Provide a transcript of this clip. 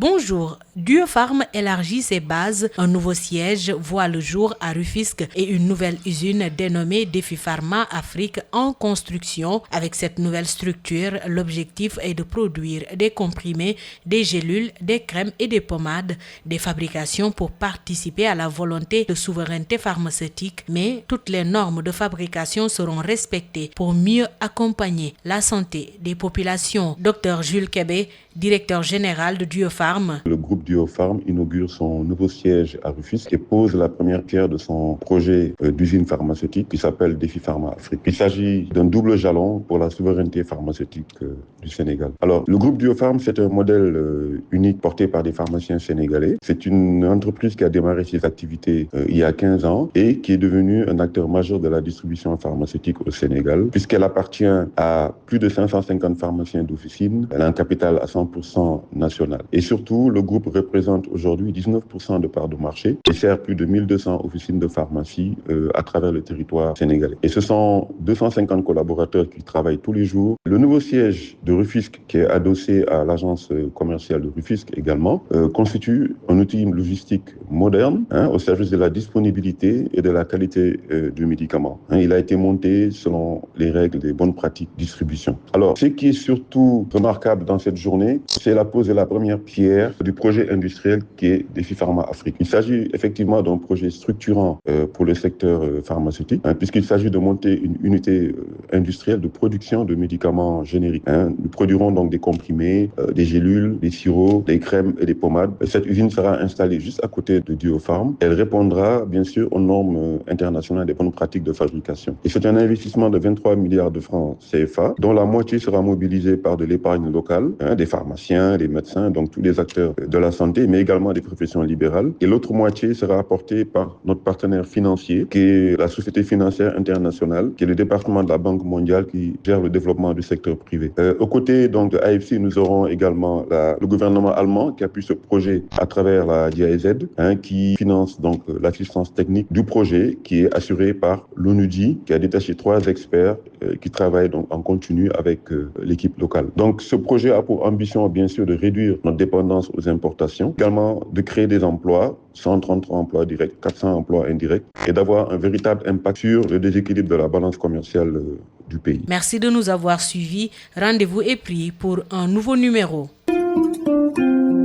Bonjour, Duopharm élargit ses bases, un nouveau siège voit le jour à Rufisque et une nouvelle usine dénommée Défi Pharma Afrique en construction. Avec cette nouvelle structure, l'objectif est de produire des comprimés, des gélules, des crèmes et des pommades, des fabrications pour participer à la volonté de souveraineté pharmaceutique, mais toutes les normes de fabrication seront respectées pour mieux accompagner la santé des populations. Dr Jules Kébé, directeur général de Duopharm. Le groupe Duopharm inaugure son nouveau siège à Rufisque et pose la première pierre de son projet d'usine pharmaceutique qui s'appelle Défi Pharma Afrique. Il s'agit d'un double jalon pour la souveraineté pharmaceutique du Sénégal. Alors, le groupe Duopharm, c'est un modèle unique porté par des pharmaciens sénégalais. C'est une entreprise qui a démarré ses activités il y a 15 ans et qui est devenue un acteur majeur de la distribution pharmaceutique au Sénégal, puisqu'elle appartient à plus de 550 pharmaciens d'officine. Elle a un capital à 100% national. Et surtout, le groupe représente aujourd'hui 19% de parts de marché et sert plus de 1200 officines de pharmacie à travers le territoire sénégalais. Et ce sont 250 collaborateurs qui travaillent tous les jours. Le nouveau siège de Rufisque, qui est adossé à l'agence commerciale de Rufisque également, constitue un outil logistique moderne au service de la disponibilité et de la qualité du médicament. Il a été monté selon les règles des bonnes pratiques de distribution. Alors, ce qui est surtout remarquable dans cette journée, c'est la pose de la première pierre du projet industriel qui est Défi Pharma Afrique. Il s'agit effectivement d'un projet structurant pour le secteur pharmaceutique, puisqu'il s'agit de monter une unité industrielle de production de médicaments génériques. Nous produirons donc des comprimés, des gélules, des sirops, des crèmes et des pommades. Cette usine sera installée juste à côté de Duopharm. Elle répondra bien sûr aux normes internationales des bonnes pratiques de fabrication. Et c'est un investissement de 23 milliards de francs CFA, dont la moitié sera mobilisée par de l'épargne locale, des pharmaciens, des médecins, donc tous les acteurs de la santé, mais également des professions libérales. Et l'autre moitié sera apportée par notre partenaire financier, qui est la Société financière internationale, qui est le département de la Banque mondiale qui gère le développement du secteur privé. Aux côtés donc de AFC, nous aurons également le gouvernement allemand qui appuie ce projet à travers la GIZ, qui finance donc l'assistance technique du projet, qui est assurée par l'ONUDI, qui a détaché 3 experts qui travaillent donc en continu avec l'équipe locale. Donc ce projet a pour ambition bien sûr de réduire notre dépendance aux importations, également de créer des emplois, 133 emplois directs, 400 emplois indirects, et d'avoir un véritable impact sur le déséquilibre de la balance commerciale du pays. Merci de nous avoir suivis. Rendez-vous est pris pour un nouveau numéro.